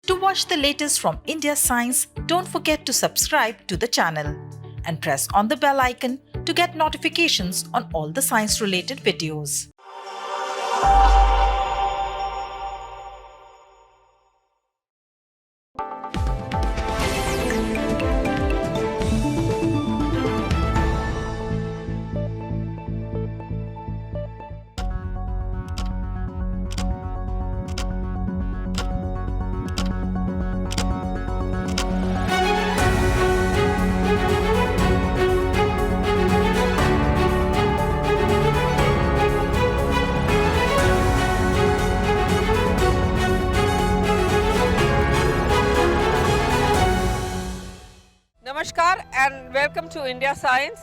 To watch the latest from India Science, don't forget to subscribe to the channel and press on the bell icon to get notifications on all the science related videos. Namaskar and welcome to India Science.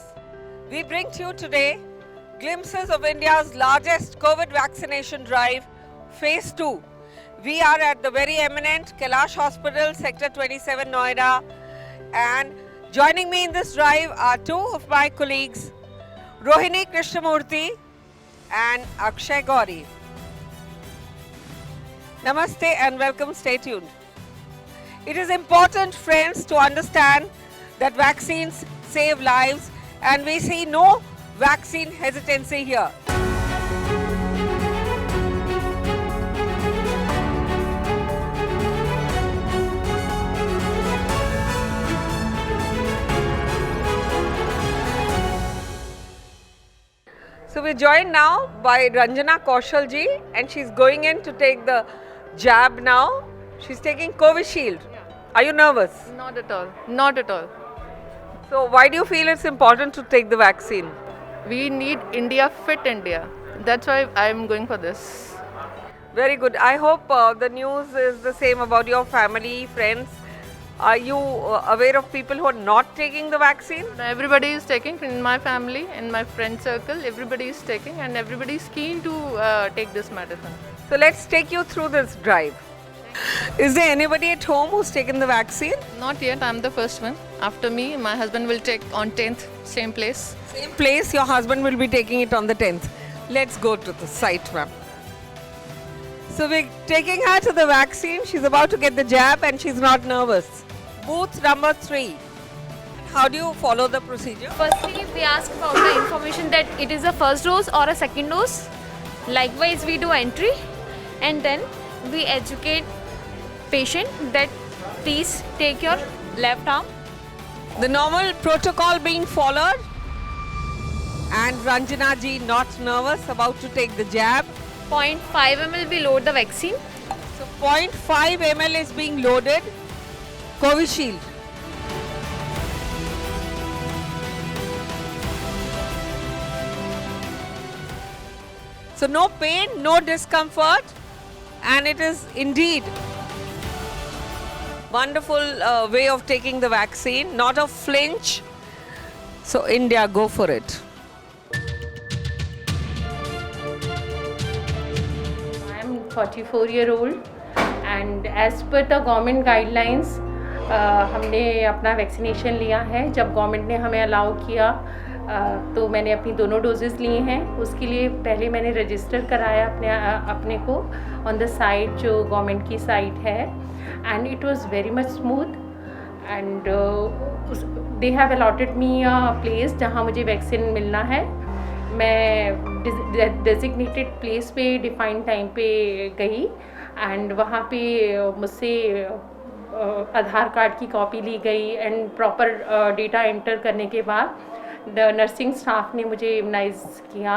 We bring to you today glimpses of India's largest COVID vaccination drive, Phase 2. We are at the very eminent Kailash Hospital, Sector 27, Noida, and joining me in this drive are two of my colleagues, Rohini Krishnamurthy and Akshay Gauri. Namaste and welcome, stay tuned. It is important, friends, to understand that vaccines save lives and we see no vaccine hesitancy here. So we're joined now by Ranjana Kaushal ji and she's going in to take the jab now. She's taking Covishield. Are you nervous? Not at all. Not at all. So why do you feel it's important to take the vaccine? We need India, fit India. That's why I'm going for this. Very good. I hope the news is the same about your family, friends. Are you aware of people who are not taking the vaccine? Everybody is taking in my family, in my friend circle. Everybody is taking, and everybody is keen to take this medicine. So let's take you through this drive. Is there anybody at home who's taken the vaccine? Not yet. I'm the first one. After me, my husband will take on 10th, same place. Same place, your husband will be taking it on the 10th. Let's go to the site, ma'am. So we're taking her to the vaccine. She's about to get the jab and she's not nervous. Booth number 3. How do you follow the procedure? Firstly, we ask about the information that it is a first dose or a second dose. Likewise, we do entry and then we educate patient that please take your left arm. The normal protocol being followed and Ranjana ji not nervous, about to take the jab. 0.5 ml we load the vaccine. So 0.5 ml is being loaded. Covishield. So no pain, no discomfort, and it is indeed wonderful way of taking the vaccine, not a flinch. So India, go for it. I am 44-year-old and as per the government guidelines हमने अपना vaccination लिया है. जब government ने हमें allow किया तो मैंने अपनी दोनों डोजेस लिए हैं. उसके लिए पहले मैंने रजिस्टर कराया अपने को ऑन द साइट जो गवर्नमेंट की साइट है and it was very much smooth and they have allotted me a place जहाँ मुझे वैक्सीन मिलना है. मैं डेजिग्नेटेड प्लेस पे डिफाइंड टाइम पे गई एंड वहाँ पे मुझसे आधार कार्ड की कॉपी ली गई एंड प्रॉपर डेटा एंटर करने के बाद द नर्सिंग स्टाफ ने मुझे इम्यूनाइज किया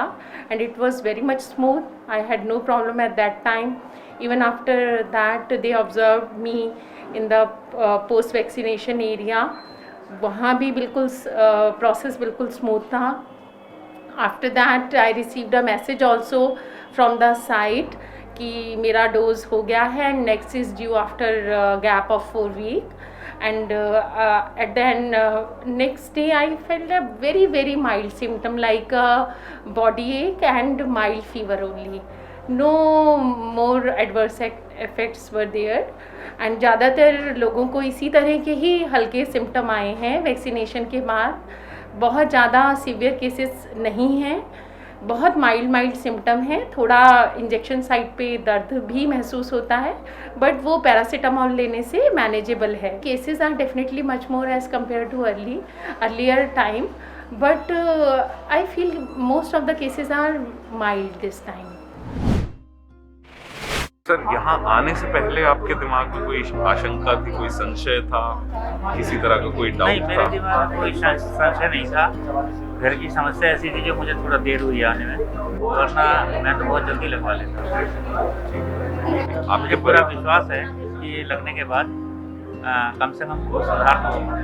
and it was very much smooth. I had no problem at that time. Even after that they observe me in the post vaccination area. वहाँ भी बिल्कुल process बिल्कुल स्मूथ था. After that I received a message also from the site कि मेरा dose हो गया है and next is due after gap of 4 week and at the end next day I felt a very mild symptom like a body ache and mild fever only. No more adverse effects were there and ज़्यादातर लोगों को इसी तरह के ही हल्के symptom आए हैं vaccination के बाद. बहुत ज़्यादा सीवियर केसेस नहीं हैं. बहुत माइल्ड सिम्टम है, थोड़ा इंजेक्शन साइट पे दर्द भी महसूस होता है, बट वो पैरासीटामोल लेने से मैनेजेबल है. Cases are definitely much more as compare to earlier time, but I feel most of the cases are mild this time. Sir, यहाँ आने से पहले आपके दिमाग में कोई आशंका थी, कोई संशय था, किसी तरह का कोई डाउट नहीं, था? मेरे दिमाग में कोई संशय नहीं था. घर की समस्या ऐसी थी जो मुझे थोड़ा देर हुई आने में, वरना मैं तो बहुत जल्दी लगवा लेता. मुझे पूरा विश्वास है कि ये लगने के बाद कम से कम सुधार तो होगा.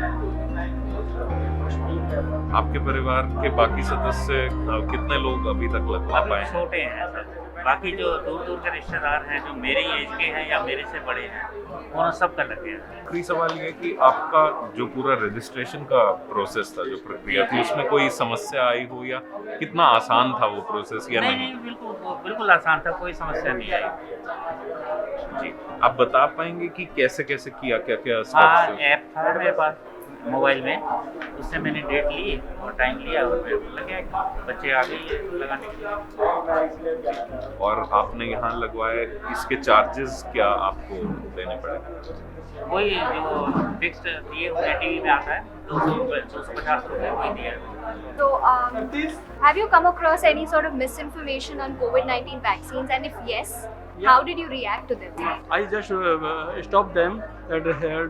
आपके परिवार के बाकी सदस्य कितने लोग अभी तक लगवा अभी पाए? छोटे हैं सर. बाकी जो दूर दूर के रिश्तेदार हैं, जो मेरी एज के हैं या मेरे से बड़े हैं, उन्होंने सब कर लगे हैं. आखिरी सवाल ये है कि आपका जो पूरा रजिस्ट्रेशन का प्रोसेस था, जो प्रक्रिया थी, उसमें कोई समस्या आई हो या कितना आसान था वो प्रोसेस या नहीं? बिल्कुल आसान था, कोई समस्या नहीं आई. जी, आप बता पाएंगे कि कैसे कैसे किया, क्या क्या हाँ, स्टेप्स? ऐप था मेरे पास मोबाइल में, उससे मैंने डेट ली और टाइम लिया और मेरे को लगे बच्चे आ गए लगाने के लिए. और आपने यहाँ लगवाया, इसके चार्जेस क्या आपको देने पड़े? वही जो फिक्स्ड दिए हुए टीवी में आता है 250 रुपये वही दिया है. So, have you come across any sort of misinformation on COVID-19 vaccines? And if yes, how did you react to them? I just stopped them that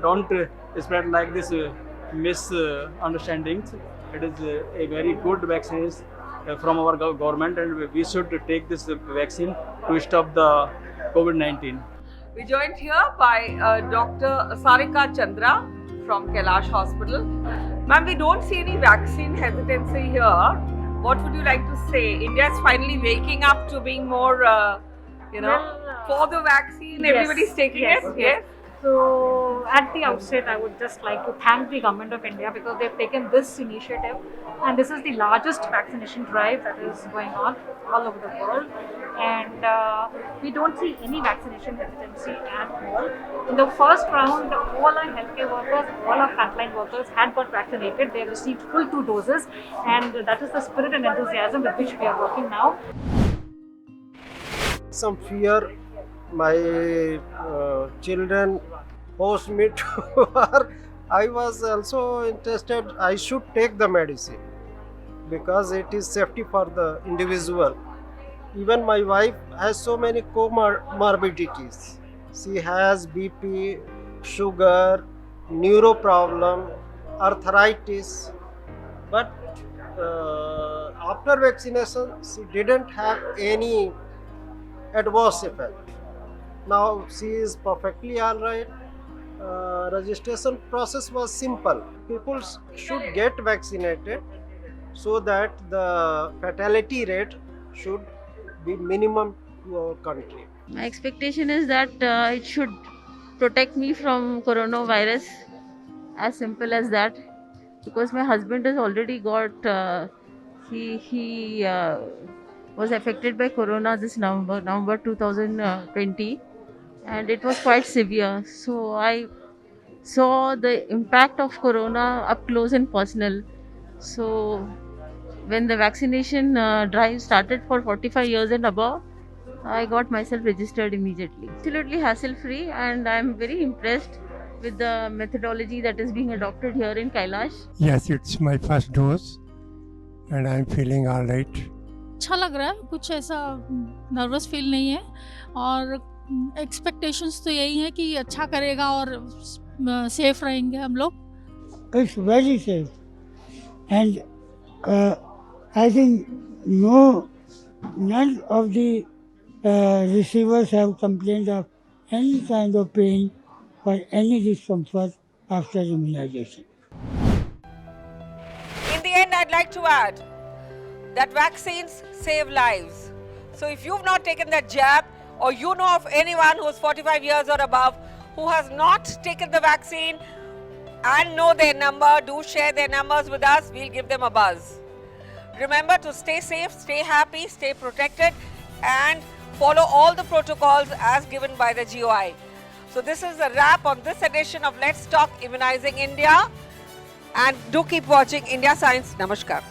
don't spread like this misunderstandings. It is a very good vaccine from our government, and we should take this vaccine to stop the COVID-19. We're joined here by Dr. Sarika Chandra from Kailash Hospital. Ma'am, we don't see any vaccine hesitancy here. What would you like to say? India is finally waking up to being more, for the vaccine. Yes, Everybody's taking yes, it. yes. So, at the outset, I would just like to thank the Government of India because they've taken this initiative, and this is the largest vaccination drive that is going on all over the world. And we don't see any vaccination hesitancy at all. In the first round, all our healthcare workers, all our frontline workers had got vaccinated. They received full 2 doses, and that is the spirit and enthusiasm with which we are working now. Some fear. My children forced me to, I was also interested, I should take the medicine because it is safety for the individual. Even my wife has so many comorbidities. She has BP, sugar, neuro problem, arthritis. But after vaccination, she didn't have any adverse effect. Now she is perfectly all right. Registration process was simple. People should get vaccinated so that the fatality rate should be minimum to our country. My expectation is that it should protect me from coronavirus, as simple as that, because my husband has already got he was affected by corona this November 2020, and it was quite severe. So I saw the impact of corona up close and personal. So when the vaccination drive started for 45 years and above, I got myself registered immediately. Absolutely hassle-free, and I'm very impressed with the methodology that is being adopted here in Kailash. Yes, it's my first dose, and I'm feeling all right. अच्छा लग रहा है, कुछ ऐसा nervous feel नहीं है, और expectations तो यही है कि अच्छा करेगा और सेफ रहेंगे हम लोग. It's very safe, and I think none of the receivers have complained of any kind of pain or any discomfort after immunization. In the end, I'd like to add that vaccines save lives. So if you've not taken that jab, or you know of anyone who's 45 years or above who has not taken the vaccine and know their number, do share their numbers with us. We'll give them a buzz. Remember to stay safe, stay happy, stay protected, and follow all the protocols as given by the GOI. So this is a wrap on this edition of Let's Talk Immunizing India, and do keep watching India Science. Namaskar.